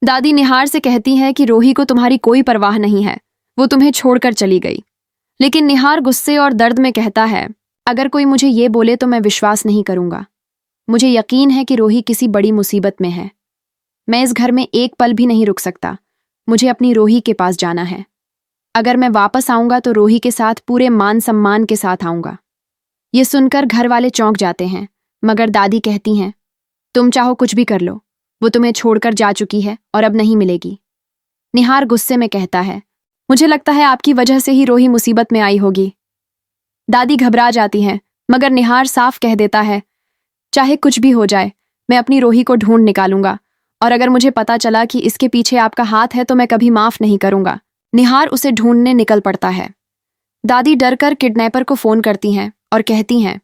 दादी निहार से कहती है कि रोही को तुम्हारी कोई परवाह नहीं है, वो तुम्हें छोड़कर चली गई। लेकिन निहार गुस्से और दर्द में कहता है, अगर कोई मुझे ये बोले तो मैं विश्वास नहीं करूंगा। मुझे यकीन है कि रोही किसी बड़ी मुसीबत में है। मैं इस घर में एक पल भी नहीं रुक सकता। मुझे अपनी रोही के पास जाना है। अगर मैं वापस आऊंगा तो रोही के साथ पूरे मान सम्मान के साथ आऊंगा। ये सुनकर घर वाले चौंक जाते हैं, मगर दादी कहती हैं, तुम चाहो कुछ भी कर लो, वो तुम्हें छोड़कर जा चुकी है और अब नहीं मिलेगी। निहार गुस्से में कहता है, मुझे लगता है आपकी वजह से ही रोही मुसीबत में आई होगी। दादी घबरा जाती हैं, मगर निहार साफ कह देता है, चाहे कुछ भी हो जाए, मैं अपनी रोही को ढूंढ निकालूंगा, और अगर मुझे पता चला कि इसके पीछे आपका हाथ है तो मैं कभी माफ नहीं करूंगा। निहार उसे ढूंढने निकल पड़ता है। दादी डरकर किडनैपर को फोन करती हैं और कहती हैं,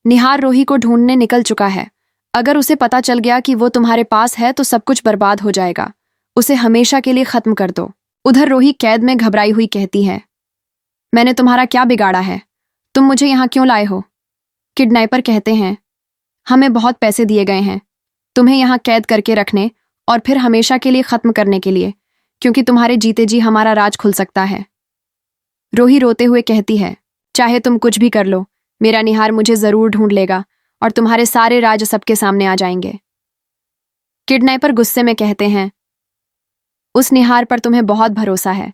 निहार रोही को ढूंढने निकल चुका है। अगर उसे पता चल गया कि वो तुम्हारे पास है तो सब कुछ बर्बाद हो जाएगा। उसे हमेशा के लिए खत्म कर दो। उधर रोही कैद में घबराई हुई कहती है, मैंने तुम्हारा क्या बिगाड़ा है? तुम मुझे यहाँ क्यों लाए हो? किडनैपर कहते हैं, हमें बहुत पैसे दिए गए हैं तुम्हें यहाँ कैद करके रखने और फिर हमेशा के लिए खत्म करने के लिए, क्योंकि तुम्हारे जीते जी हमारा राज खुल सकता है। रोही रोते हुए कहती है, चाहे तुम कुछ भी कर लो, मेरा निहार मुझे जरूर ढूंढ लेगा और तुम्हारे सारे राज सबके सामने आ जाएंगे। किडनैपर गुस्से में कहते हैं, उस निहार पर तुम्हें बहुत भरोसा है,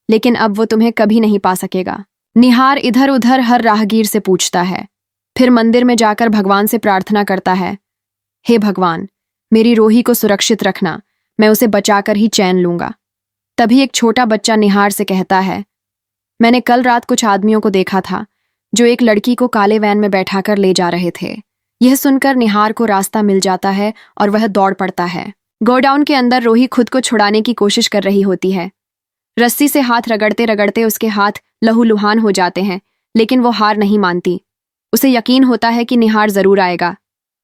लेकिन अब वो तुम्हें कभी नहीं पा सकेगा। निहार इधर उधर हर राहगीर से पूछता है, फिर मंदिर में जाकर भगवान से प्रार्थना करता है, हे भगवान, मेरी रोही को सुरक्षित रखना, मैं उसे बचाकर ही चैन लूंगा। तभी एक छोटा बच्चा निहार से कहता है, मैंने कल रात कुछ आदमियों को देखा था जो एक लड़की को काले वैन में बैठाकर ले जा रहे थे। यह सुनकर निहार को रास्ता मिल जाता है और वह दौड़ पड़ता है। गोडाउन के अंदर रोही खुद को छुड़ाने की कोशिश कर रही होती है। रस्सी से हाथ रगड़ते रगड़ते उसके हाथ लहूलुहान हो जाते हैं, लेकिन वो हार नहीं मानती। उसे यकीन होता है कि निहार जरूर आएगा।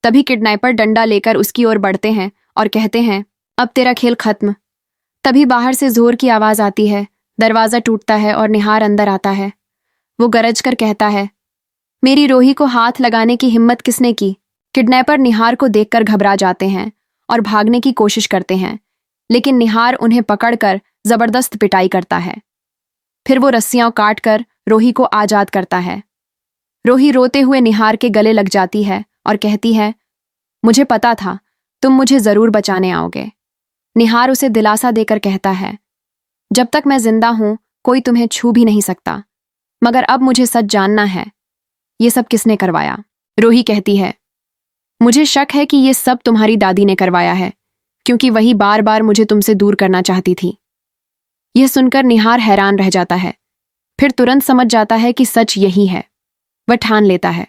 तभी किडनैपर डंडा लेकर उसकी ओर बढ़ते हैं और कहते हैं, अब तेरा खेल खत्म। तभी बाहर से जोर की आवाज आती है, दरवाजा टूटता है और निहार अंदर आता है। वो गरज कर कहता है, मेरी रोही को हाथ लगाने की हिम्मत किसने की? किडनैपर निहार को देखकर घबरा जाते हैं और भागने की कोशिश करते हैं, लेकिन निहार उन्हें पकड़कर जबरदस्त पिटाई करता है। फिर वो रस्सियां काटकर रोही को आजाद करता है। रोही रोते हुए निहार के गले लग जाती है और कहती है, मुझे पता था तुम मुझे जरूर बचाने आओगे। निहार उसे दिलासा देकर कहता है, जब तक मैं जिंदा हूं कोई तुम्हें छू भी नहीं सकता, मगर अब मुझे सच जानना है, ये सब किसने करवाया? रोही कहती है, मुझे शक है कि ये सब तुम्हारी दादी ने करवाया है, क्योंकि वही बार बार मुझे तुमसे दूर करना चाहती थी। यह सुनकर निहार हैरान रह जाता है, फिर तुरंत समझ जाता है कि सच यही है। वह ठान लेता है,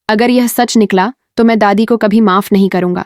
अगर यह सच निकला तो मैं दादी को कभी माफ नहीं करूंगा।